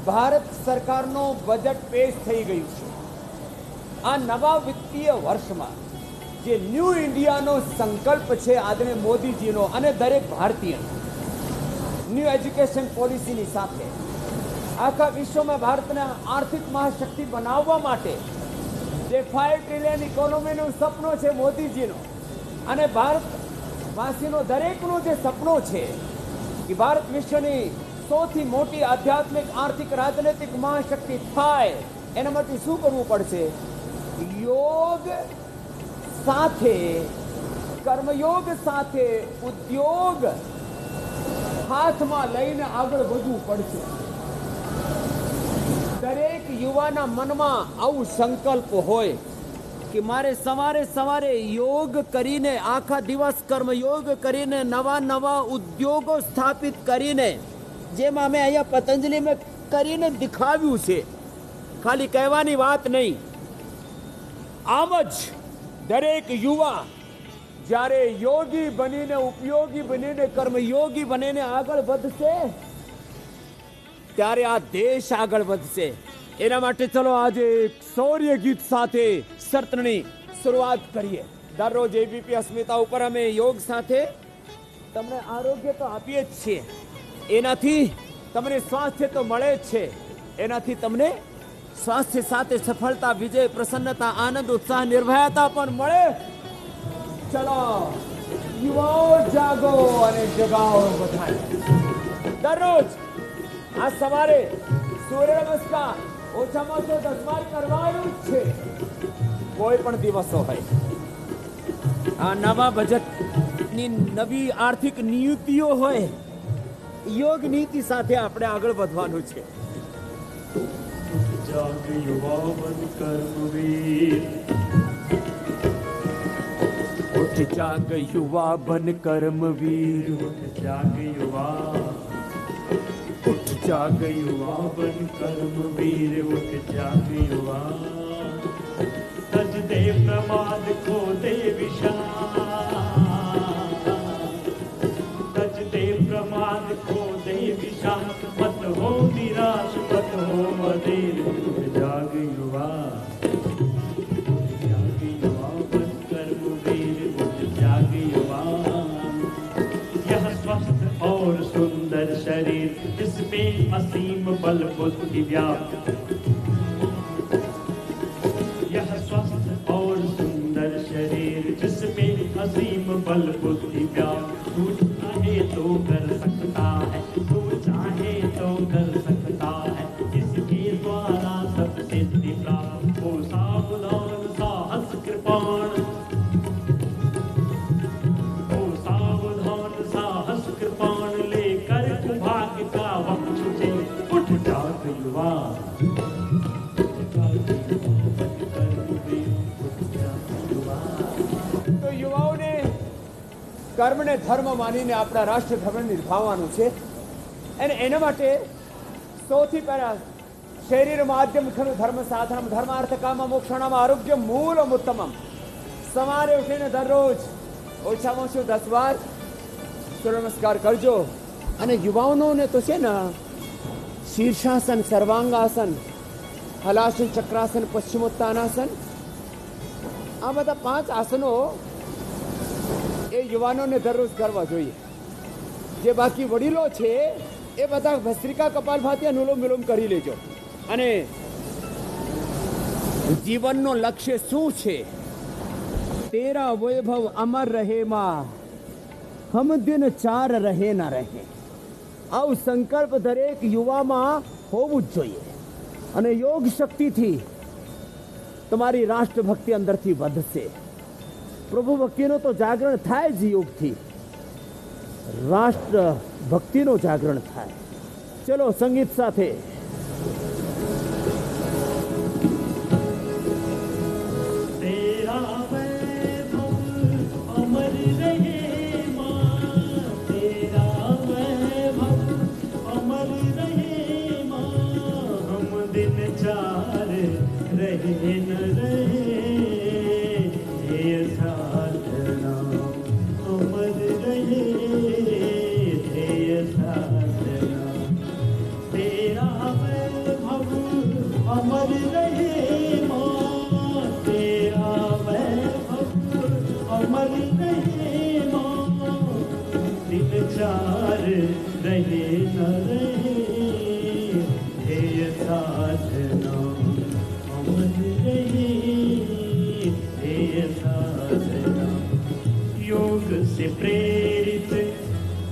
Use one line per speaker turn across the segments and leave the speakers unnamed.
ભારત સરકારનો બજેટ પેશ થઈ ગયું છે. આ નવા વિત્તીય વર્ષમાં જે ન્યૂ ઇન્ડિયાનો સંકલ્પ છે આદરણીય મોદીજીનો અને દરેક ભારતીયનો, ન્યૂ એજ્યુકેશન પોલિસીની સાથે આખા વિશ્વમાં ભારતને આર્થિક મહાશક્તિ બનાવવા માટે જે 5 ટ્રિલિયન ઇકોનોમીનું સપનું છે મોદીજીનો, અને ભારતવાસીનો દરેકનો જે સપનો છે કે ભારત વિશ્વની સૌથી મોટી આધ્યાત્મિક, આર્થિક, રાજનૈતિક મહાશક્તિ થાય, એના માટે શું કરવું પડશે? યોગ સાથે, કર્મયોગ સાથે ઉદ્યોગ હાથમાં લઈને આગળ વધવું પડશે. દરેક યુવાના મનમાં આવું સંકલ્પ હોય કે મારે સવારે સવારે યોગ કરીને, આખા દિવસ કર્મયોગ કરીને, નવા નવા ઉદ્યોગો સ્થાપિત કરીને, જેમાં અમે અહીંયા પતંજલિમાં કરીને દેખાવ્યું છે, ખાલી કહેવાની વાત નહીં. આમ જ દરેક યુવા જ્યારે યોગી બનીને, ઉપયોગી બનીને, કર્મયોગી બનીને આગળ વધશે ત્યારે આ દેશ આગળ વધશે. એના માટે ચલો આજે એક શૌર્ય ગીત સાથે સત્રની શરૂઆત કરીએ. દરરોજ એબીપી અસ્મિતા ઉપર અમે યોગ સાથે તમને આરોગ્ય તો આપીએ જ છીએ, એનાથી તમને સ્વાસ્થ્ય તો મળે જ છે, એનાથી તમને સ્વાસ્થ્ય સાથે સફળતા, વિજય, પ્રસન્નતા, આનંદ, ઉત્સાહ, નિર્ભયતા પણ મળે. ચલો યુવાઓ જાગો અને જગાઓ બધાને. દરરોજ આ સવારે સૂર્ય નમસ્કાર ઓછામાં ઓછો 10 વાર કરવાનું જ છે, કોઈ પણ દિવસો હોય. આ નવા બજેટની નવી આર્થિક નીતિઓ હોય, યોગ નીતિ સાથે આપણે આગળ વધવાનું છે.
જાગ યુવા બન કર્મવીર,
ઉઠ જાગ યુવા બન કર્મવીર,
ઉઠ જાગ યુવા,
ઉઠ જાગ
યુવા બન કર્મવીર, ઉઠ જાગ યુવા. તજ દે પ્રમાદ ખો દે વિષાદ, તજ દે પ્રમાદ ખો દે વિષાદ, મત હો નિરાશ, મત હો મદીર, ઉઠ જાગ યુવા. જાગ युवा बन कर्मवीर, उठ जाग युवा. यह स्वस्थ और सुंदर शरीर जिसमें असीम बल बुद्धि व्याप्त, यह स्वस्थ और सुंदर शरीर जिसमें असीम बल बुद्धि व्याप्त. तू चाहे तो कर सकता है, तू चाहे तो कर सकता है, इसके द्वारा सब सिद्धि प्राप्त. हो सावधान साहस कृपाण, हो सावधान साहस कृपाण, लेकर भाग्य का वक्ष से उठ जाग युवा.
તો યુવાઓને કર્મને ધર્મ માનીને આપણા રાષ્ટ્ર ધર્મ નિભાવવાનું છે, અને એના માટે સૌથી પહેલા શરીર માધ્યમ ખરું ધર્મ સાધનમ ધર્માર્થ કામ મોક્ષણમ આરોગ્ય મૂલમ ઉત્તમમ. સવારે ઉઠીને દરરોજ ઓછામાં ઓછું 10 વાર સૂર્ય નમસ્કાર કરજો. અને યુવાઓને તો છે ને શીર્ષાસન, સર્વાંગાસન, હલાસન, ચક્રાસન, પશ્ચિમોત્તાનાસન, આ બધા 5 આસનો એ યુવાનોને દરરોજ કરવા જોઈએ. જે બાકી વડીલો છે એ બધા ભસ્ત્રિકા, કપાલભાતિ, અનુલોમ વિલોમ કરી લેજો. અને જીવનનો લક્ષ્ય શું છે? તેરા વૈભવ અમર રહે માં, હમ દિન 4 રહે ના રહે. આવું સંકલ્પ દરેક યુવામાં હોવું જ જોઈએ. અને યોગ શક્તિથી તમારી રાષ્ટ્રભક્તિ અંદરથી વધશે. પ્રભુ ભક્તિનું તો જાગરણ થાય જ યોગથી, રાષ્ટ્ર ભક્તિનું જાગરણ થાય. ચલો સંગીત સાથે
तेरा रहे न रहे, ध्येय साधना अमर रहे, ध्येय साधना। योग से प्रेरित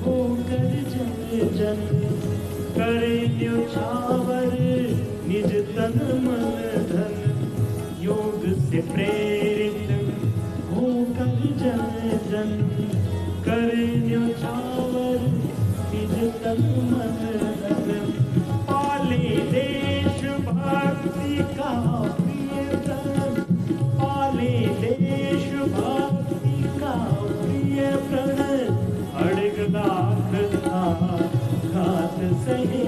होकर जन जन करे न्योछावर निज तन मन धन। योग से प्रेरित होकर जन जन करे न्योछावर निज तन मन धन। पाले देश भक्ति का प्रिय प्रण, पाले देश भक्ति का प्रिय प्रण। अड़ग दाख घात सहे,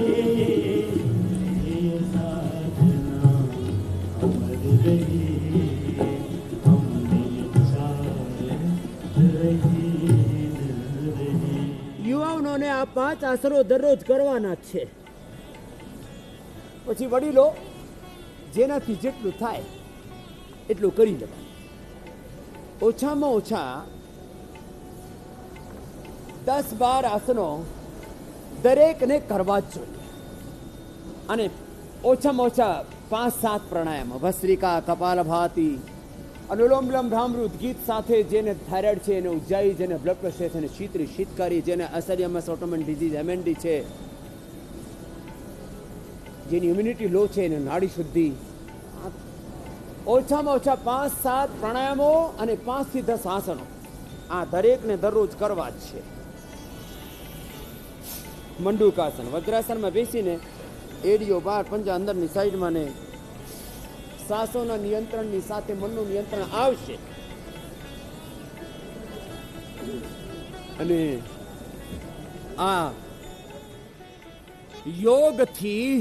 ये साधना अमर रहे, हमने चाल रहे न रहे।
યુવાઓને આ 5 આસનો દરરોજ કરવાના જ છે. પછી વડીલો જેનાથી જેટલું થાય એટલું કરી લેવાનું. ઓછામાં ઓછા 10-12 આસનો દરેકને કરવા જ જોઈએ. અને ઓછામાં ઓછા 5-7 પ્રાણાયામ, ભસ્ત્રિકા, કપાલભાતિ, અનુલોમ વિલોમ, ભ્રામૃત ગીત સાથે. જેને થાઇરોઇડ છે એને ઉજ્જાઈ, જેને બ્લડ પ્રેશર છે એને શીતળી શીતકારી, જેને અસરિયમસ ઓટોમન ડિઝીઝ એમએનડી છે, જેની ઇમ્યુનિટી લો છે એને નાડી શુદ્ધિ. ઓછામાં ઓછા 5-7 પ્રાણાયામો અને 5 થી 10 આસનો આ દરેકને દરરોજ કરવા જ છે. મંડુકાસન, વજ્રાસનમાં બેસીને એડીઓ બહાર, પંજા અંદરની સાઈડમાં ને શ્વાસોના નિયંત્રણની સાથે મનનું નિયંત્રણ આવશે. અને આ યોગથી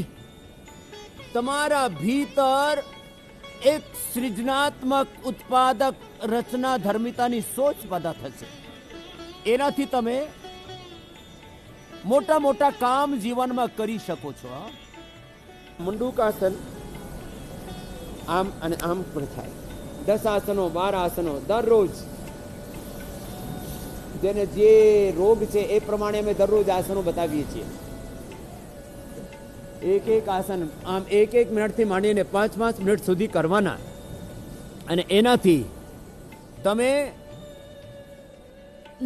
તમારા ભીતર એક સૃજનાત્મક, ઉત્પાદક, રચના ધર્મિતાની સોચ પેદા થશે. એનાથી તમે મોટા મોટા કામ જીવનમાં કરી શકો છો. મંડુકાસન આમ અને આમ પણ થાય. 10 આસનો, 12 આસનો દરરોજ. જેને જે રોગ છે એ પ્રમાણે અમે દરરોજ આસનો બતાવીએ છીએ. એક આસન આમ 1 મિનિટથી માંડીને 5 મિનિટ સુધી કરવાના. અને એનાથી તમે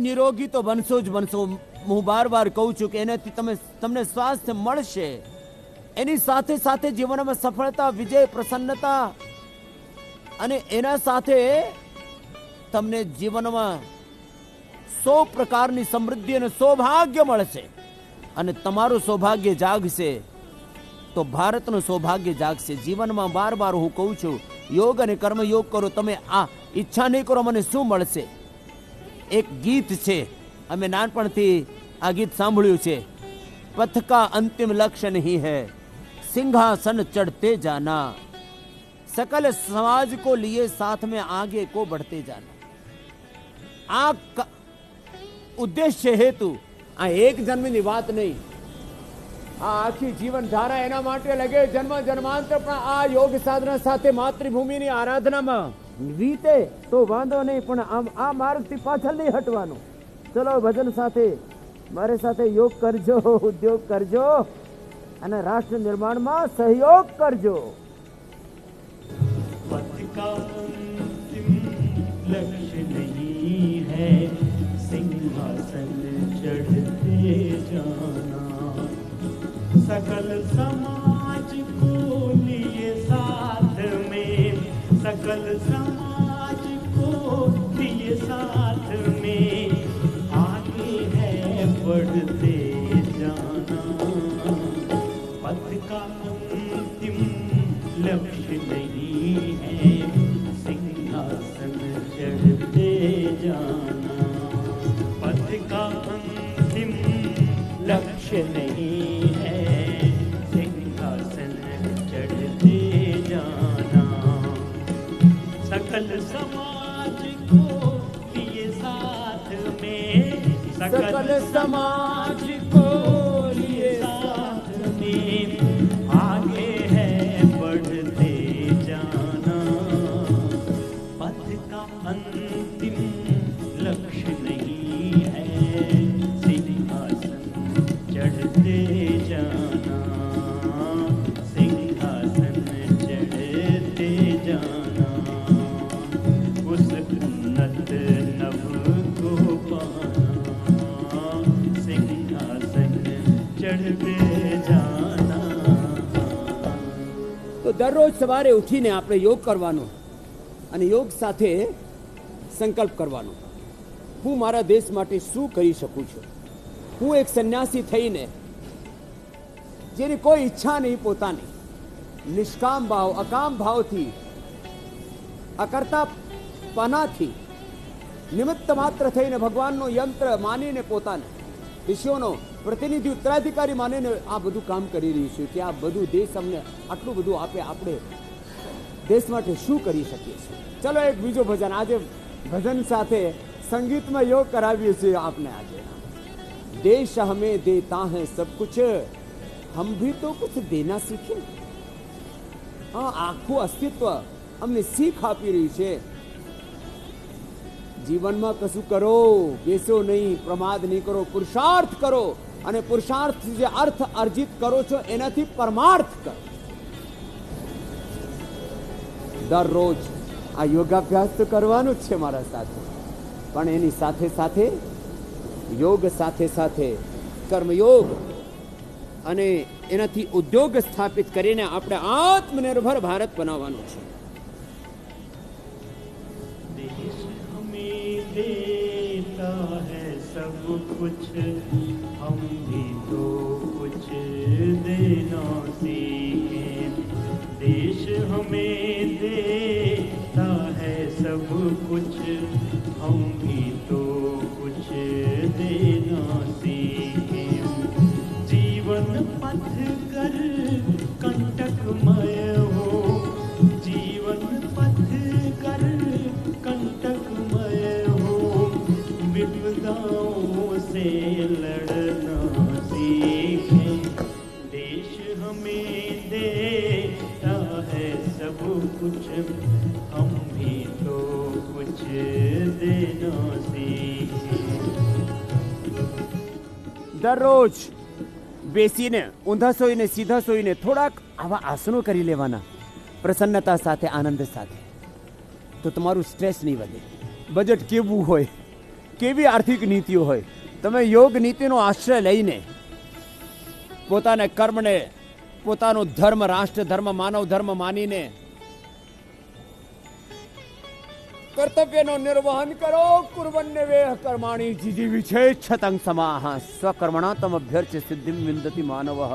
નિરોગી તો બનશો જ બનશો. હું બાર કહું છું કે એનાથી તમને સ્વાસ્થ્ય મળશે. એની સાથે સાથે જીવનમાં સફળતા, વિજય, પ્રસન્નતા અને એના સાથે તમને જીવનમાં 100 પ્રકારની સમૃદ્ધિ અને સૌભાગ્ય મળશે. અને તમારું સૌભાગ્ય જાગશે તો ભારતનું સૌભાગ્ય જાગશે. જીવનમાં બાર હું કહું છું, યોગ અને કર્મ યોગ કરો. તમે આ ઈચ્છા નહીં કરો મને શું મળશે. એક ગીત છે, અમે નાનપણથી આ ગીત સાંભળ્યું છે. પથ કા અંતિમ લક્ષ્ય નહીં હૈ, सिंहासन चढ़ते जाना, सकल समाज को लिए साथ में आगे को बढ़ते जाना. આ ઉદ્દેશ્ય હેતુ આ એક જન્મની વાત નહીં. આ આખી જીવન ધારા એના માટે લગે. જન્મ જન્માંતર પણ આ યોગ સાધના સાથે માતૃભૂમિની આરાધનામાં વીતે તો વાંધો નહીં, પણ આમ આ માર્ગથી પાછળ નહીં હટવાનું. ચલો ભજન સાથે મારી સાથે યોગ કરજો, ઉદ્યોગ કરજો અને રાષ્ટ્ર નિર્માણમાં સહયોગ કરજો.
पथ का अंतिम लक्ष्य नहीं है सिंहासन चढ़ते जाना, सकल समाज को लिए साथ में, सकल समाज को लिए साथ में आगे है बढ़ते जाना. पथ का अंतिम लक्ष्य नहीं है सिंहासन चढ़ते जाना, पथ का अंतिम लक्ष्य नहीं है सिंहासन चढ़ते जाना. सकल समाज को लिए साथ में,
सकल समाज को लिए
साथ में आगे है बढ़ते जाना. पथ का अंतिम लक्ष्य नहीं है सिंहासन
દરરોજ સવારે ઉઠીને આપણે યોગ કરવાનો અને યોગ સાથે સંકલ્પ કરવાનો. હું મારા દેશ માટે શું કરી શકું છું? હું એક સંન્યાસી થઈને, જેની કોઈ ઈચ્છા નહીં પોતાની, નિષ્કામ ભાવ, અકામ ભાવથી, અકર્તાપનાથી, નિમિત્ત માત્ર થઈને ભગવાનનો યંત્ર માનીને, પોતાને ઋષિઓનો પ્રતિનિધિ ઉત્તરાધિકારી માનીને આ બધું કામ કરી રહ્યું છે કે આ બધું દેશ અમને આટલું બધું આપે, આપણે દેશ માટે શું કરી શકીએ છીએ? ચલો એક બીજો ભજન, આજે ભજન સાથે સંગીતમાં યોગ કરાવીએ છીએ આપને. આજે દેશ હમેं देता है सब कुछ, हम भी तो कुछ देना सीखे. હા, આખું અસ્તિત્વ અમને શીખ આપી રહ્યું છે. જીવનમાં કશું કરો, બેસો નહીં, પ્રમાદ નહીં કરો, પુરુષાર્થ કરો અને પુરુષાર્થ જે અર્થ અર્જિત કરો છો એનાથી પરમાર્થ કરો. દરરોજ આ યોગાભ્યાસ તો કરવાનો જ છે મારા સાથે, પણ એની સાથે સાથે યોગ સાથે સાથે કર્મયોગ અને એનાથી ઉદ્યોગ સ્થાપિત કરીને આપણે આત્મનિર્ભર ભારત બનાવવાનું છે.
देश हमें देता है सब कुछ, हम भी तो कुछ देना सीखें. देश हमें देता है सब कुछ, हम भी तो कुछ देना सीखें. जीवन पथ कर कंटकमय हो, जीवन पथ कर कंटकमय हो, विपदाओं से लड़ना सीखें. देश हमें देता है सब कुछ, हम भी तो कुछ देना सीखें.
દરરોજ બેસીને, ઊંધા સોઈને, સીધા સોઈને થોડાક આવા આસનો કરી લેવાના, પ્રસન્નતા સાથે, આનંદ સાથે, તો તમારું સ્ટ્રેસ નહીં વધે. બજેટ કેવું હોય, કેવી આર્થિક નીતિઓ હોય, તમે યોગ નીતિનો આશ્રય લઈને પોતાના કર્મને, પોતાનો ધર્મ, રાષ્ટ્ર ધર્મ, માનવ ધર્મ માનીને કર્તવ્યનો નિર્વહન કરો. કુર્વન્યવેહ કર્માણિ જીજીવિછેચ્છતં સમાહ સ્વકર્મણા તમ અભ્યર્ચ્ય સિદ્ધિમ વિંદતિ માનવઃ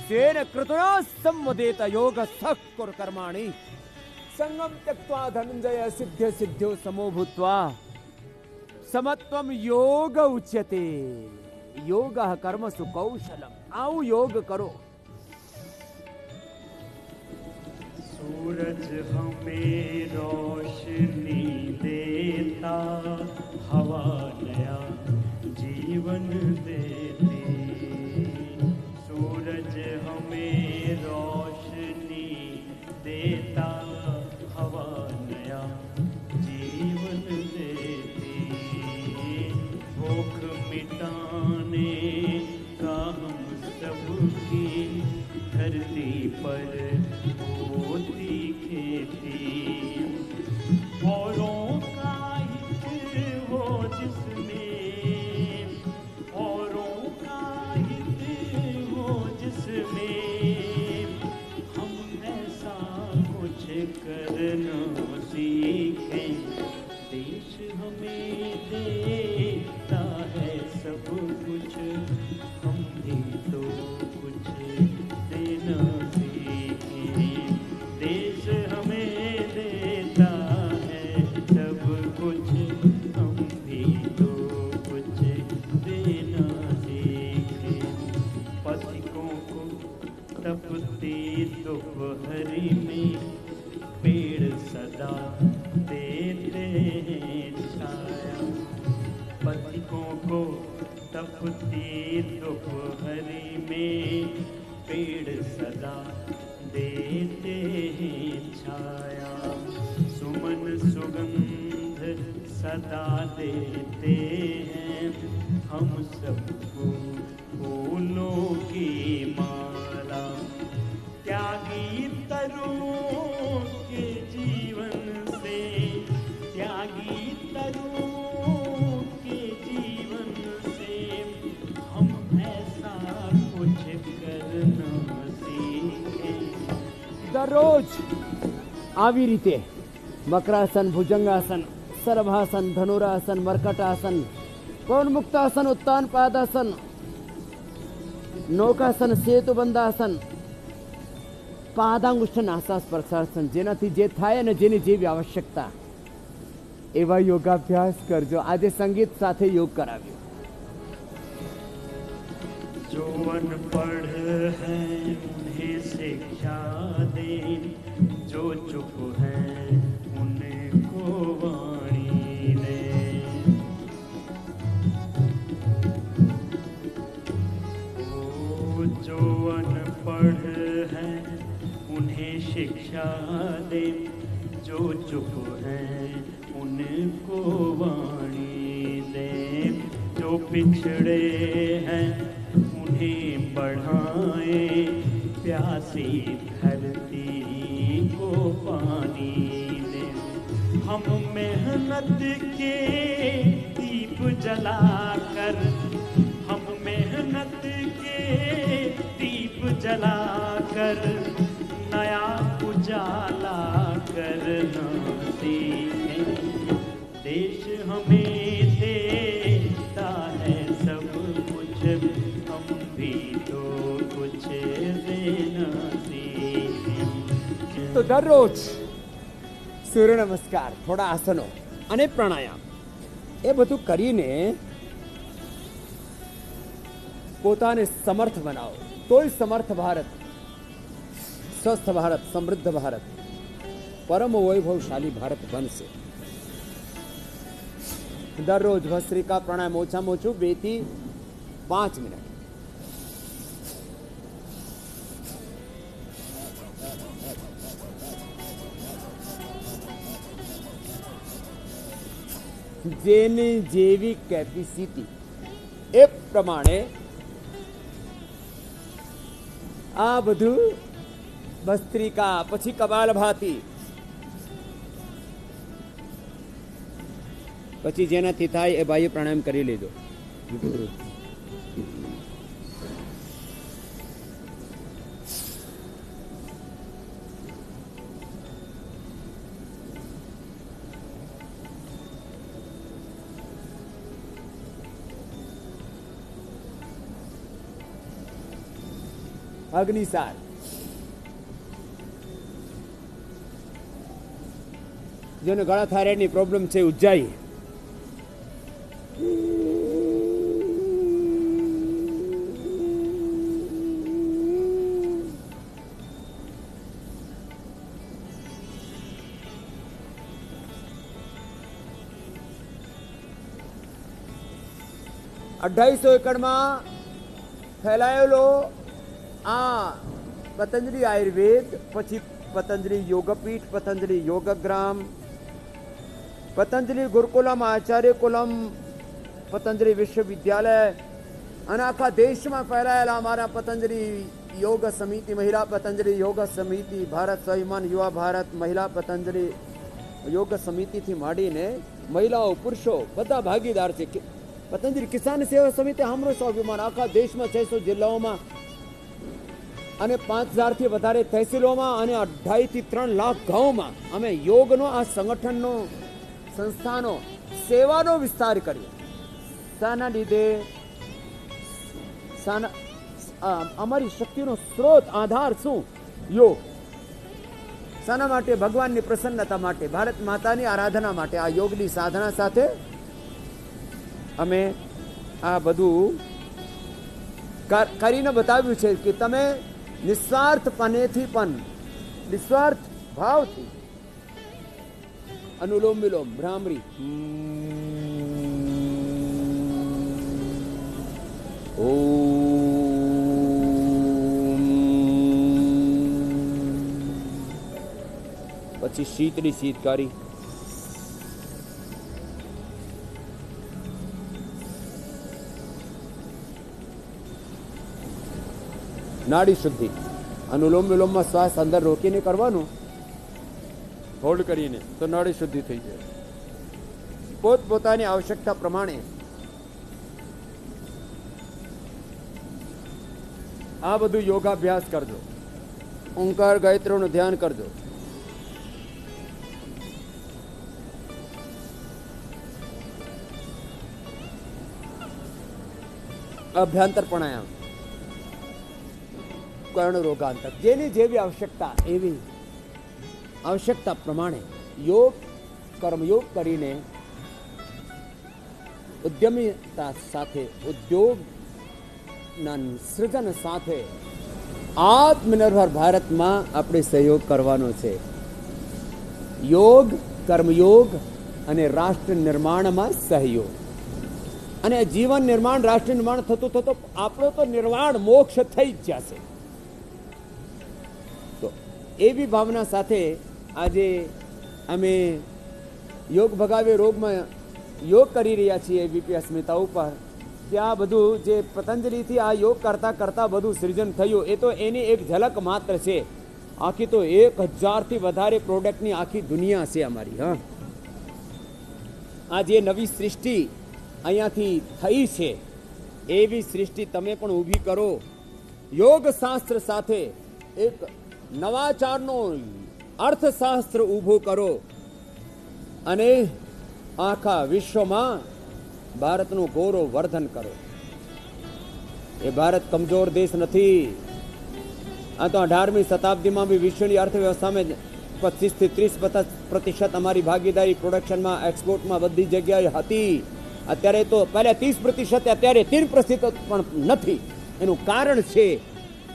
તેન કૃતના સંવદેત યોગ સઃ કર્માણિ સંગમ ત્યક્ત્વા ધનંજય સિદ્ધ્ય સિદ્ધ્યો સમો ભૂત્વા સમત્વમ યોગ ઉચ્યતે. યોગ કર્મસુ કૌશલમ. આવું યોગ કરો.
सूरज हमें रोशनी देता, हवा नया जीवन देती. सूरज हमें रोशनी देता, हवा नया जीवन देती. भूख मिटाने का हम सबकी धरती पर होती खेती. औरों का हित हो जिसमें, औरों का हित हो जिसमें, हम ऐसा कुछ करना सीखें. देश हमें देता है सब कुछ, हम भी तो कुछ देना सीखें. देश हमें देता है सब कुछ, हम भी तो कुछ देना सीखें. पथिकों को तपती दोपहरी में पेड़ सदा देते हैं छाया. पथिकों को तपती दोपहरी में पेड़ सदा देते हैं छाया. सुमन सुगंध सदा देते हैं हम सबको फूलों की माला. त्यागी तरुओं के जीवन से, त्यागी तरुओं के जीवन से, हम ऐसा कुछ करना सीखें.
દરરોજ આવી રીતે મકરાસન, ભુજંગાસન, સરભાસન, ધનુરાસન, મર્કટાસન, પવનમુક્તાસન, ઉત્તાન પાદાસન, નૌકાસન, સેતુબંધાસન, પાદાંગુષ્ઠ નાસા સ્પર્શાસન, જેનાથી જે થાય અને જેની જેવી આવશ્યકતા એવા યોગાભ્યાસ કરજો. આજે સંગીત સાથે યોગ કરાવ્યો.
जो अनपढ़ है उन्हें शिक्षा दे, जो चुप है उनको वाणी दे. ओ जो अनपढ़ है उन्हें शिक्षा दे, जो चुप है उनको वाणी दे. जो पिछड़े हैं उन्हें बढ़ाए, प्यासी धरती को पानी दे. हम मेहनत के दीप जलाकर, हम मेहनत के दीप जलाकर नया उजाला करना सीखें. देश हमें देता है सब कुछ, हम भी तो कुछ देना सीखें.
તો દરરોજ સૂર્ય નમસ્કાર, થોડા આસનો અને પ્રાણાયામ એ બધું કરીને પોતાને સમર્થ બનાવો. તોય સમર્થ ભારત, સ્વસ્થ ભારત, સમૃદ્ધ ભારત, પરમ વૈભવશાળી ભારત બનશે. દરરોજ ભસ્ત્રિકા પ્રાણાયામ ઓછામાં ઓછું 2 થી 5 મિનિટ. જેની જેવી કેપેસિટી એ પ્રમાણે આ બધું ભસ્ત્રિકા, પછી કપાલભાતિ, પછી જેનાથી થાય એ ભાઈ પ્રાણાયામ કરી લેજો. અગ્નિસાર, જેને ગળા થાઇરોઇડની પ્રોબ્લેમ છે, ઉજ્જાઈ, અઢાઈસો એકડમાં ફેલાયેલો આ પતંજલિ આયુર્વેદ, પછી પતંજલિ યોગપીઠ, પતંજલિ યોગગ્રામ, પતંજલિ ગુરુકુલમ, આચાર્ય કુલમ, પતંજલિ વિશ્વવિદ્યાલય અને આખા દેશમાં ફેલાયેલા અમારા પતંજલિ યોગ સમિતિ, મહિલા પતંજલિ યોગ સમિતિ, ભારત સ્વાભિમાન યુવા ભારત મહિલા પતંજલિ યોગ સમિતિથી માંડીને મહિલાઓ, પુરુષો બધા ભાગીદાર છે. પતંજલિ કિસાન સેવા સમિતિ હમરો સ્વાભિમાન આખા દેશમાં 600 જિલ્લાઓમાં અને 5000 થી વધારે તહેસીલોમાં અને 2.5 થી 3 લાખ ગામોમાં અમે યોગનો આ સંગઠનનો, સંસ્થાનો, સેવાનો વિસ્તાર કર્યો. શાના લીધે? અમારી શક્તિનો સ્ત્રોત, આધાર શું? યોગ. શાના માટે? ભગવાનની પ્રસન્નતા માટે, ભારત માતાની આરાધના માટે. આ યોગની સાધના સાથે અમે આ બધું કરીને બતાવ્યું છે કે તમે નિસ્વાર્થપણેથી પણ, નિસ્વાર્થ ભાવથી અનુલોમ વિલોમ, ભ્રામરી, પછી શીતળી શીતકારી, નાડી શુદ્ધિ. અનુલોમ વિલોમમાં શ્વાસ અંદર રોકીને કરવાનું, હોલ્ડ કરીને, તો નાડી શુદ્ધિ થઈ જાય. પોતપોતાની આવશ્યકતા પ્રમાણે આ બધું યોગાભ્યાસ કરજો. ઓંકાર ગાયત્રીનું ધ્યાન કરજો. અભ્યંતર પ્રાણાયામ, કર્ણ રોગાંતક, જેની જેવી આવશ્યકતા એવી આવશ્યકતા પ્રમાણે યોગ કર્મયોગ કરીને ઉદ્યમિતા સાથે ઉદ્યોગના સૃજન સાથે આત્મનિર્ભર ભારતમાં આપણે સહયોગ કરવાનો છે. યોગ કર્મયોગ અને રાષ્ટ્ર નિર્માણમાં સહયોગ, અને જીવન નિર્માણ રાષ્ટ્ર નિર્માણ થતું થતું આપણો તો નિર્વાણ મોક્ષ થઈ જ જશે. તો એવી ભાવના સાથે આજે અમે યોગ ભગાવે રોગમાં યોગ કરી રહ્યા છીએ એબીપી અસ્મિતા ઉપર. ત્યાં બધું જે પતંજલિથી આ યોગ કરતા કરતા બધું સર્જન થયું એ તો એની એક ઝલક માત્ર છે. આખી તો 1000થી વધારે પ્રોડક્ટની આખી દુનિયા છે અમારી. હા, આ જે નવી સૃષ્ટિ અહીંયાથી થઈ છે એવી સૃષ્ટિ તમે પણ ઊભી કરો. યોગ શાસ્ત્ર સાથે એક નવાચારનો અર્થશાસ્ત્ર ઊભો કરો અને આખા વિશ્વમાં ભારતનું ગૌરવ વર્ધન કરો. એ ભારત કમજોર દેશ નથી. આ તો 18મી શતાબ્દીમાં બી વિશ્વની અર્થવ્યવસ્થામાં 25થી 30% અમારી ભાગીદારી પ્રોડક્શનમાં એક્સપોર્ટમાં બધી જગ્યાએ હતી. અત્યારે તો પહેલા 30%, અત્યારે 3% પણ નથી. એનું કારણ છે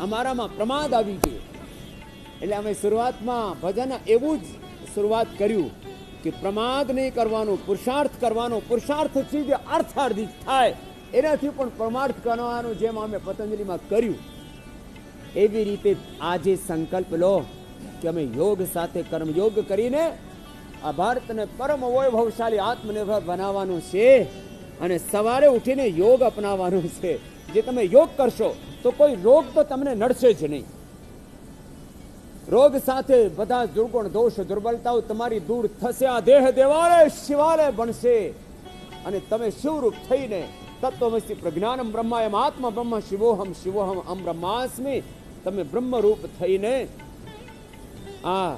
અમારામાં પ્રમાદ આવી ગયું. એટલે અમે શરૂઆતમાં ભજન એવું જ શરૂઆત કર્યું કે પ્રમાદ નહીં કરવાનું, પુરુષાર્થ કરવાનો. પુરુષાર્થથી જે અર્થાર્જિત થાય એનાથી પણ પરમાર્થ કરવાનું, જેમ અમે પતંજલિમાં કર્યું એવી રીતે આજે સંકલ્પ લો કે અમે યોગ સાથે કર્મયોગ કરીને આ ભારતને પરમ વૈભવશાળી આત્મનિર્ભર બનાવવાનું છે. અને સવારે ઉઠીને યોગ અપનાવવાનું છે. જે તમે યોગ કરશો તો કોઈ રોગ તો તમને નડશે જ નહીં. રોગ સાથે બધા દુર્ગુણ દોષ દુર્બલતાઓ તમારી દૂર થશે. આ દેહ દેવાલય શિવાલય બનશે અને તમે શિવરૂપ થઈને તત્વમસી પ્રજ્ઞાનમ બ્રહ્માયમ આત્મા બ્રહ્મ શિવોહમ શિવોહમ અમ બ્રહ્માસ્મિ તમે બ્રહ્મરૂપ થઈને આ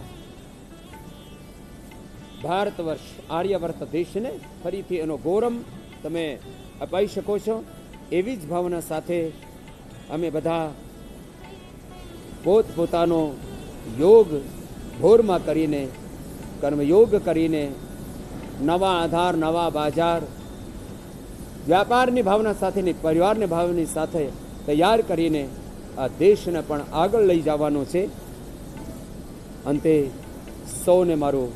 ભારત વર્ષ આર્યવર્ત દેશને ફરીથી એનો ગૌરવ તમે અપાઈ શકો છો. એવી જ ભાવના સાથે અમે બધા પોતપોતાનો યોગ ભોરમાં કરીને કર્મયોગ કરીને નવા આધાર, નવા બજાર, વ્યાપારની ભાવના સાથેની પરિવારની ભાવની સાથે તૈયાર કરીને આ દેશને પણ આગળ લઈ જવાનો છે. અંતે સૌને મારું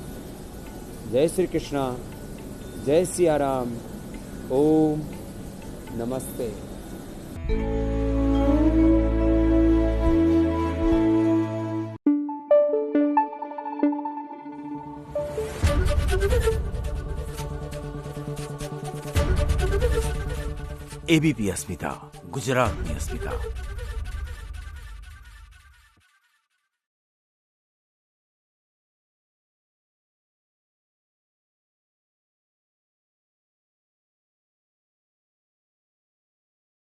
જય શ્રી કૃષ્ણ, જય સિયારામ, ઓમ નમસ્તે.
એબીપી અસ્મિતા, ગુજરાતની અસ્મિતા.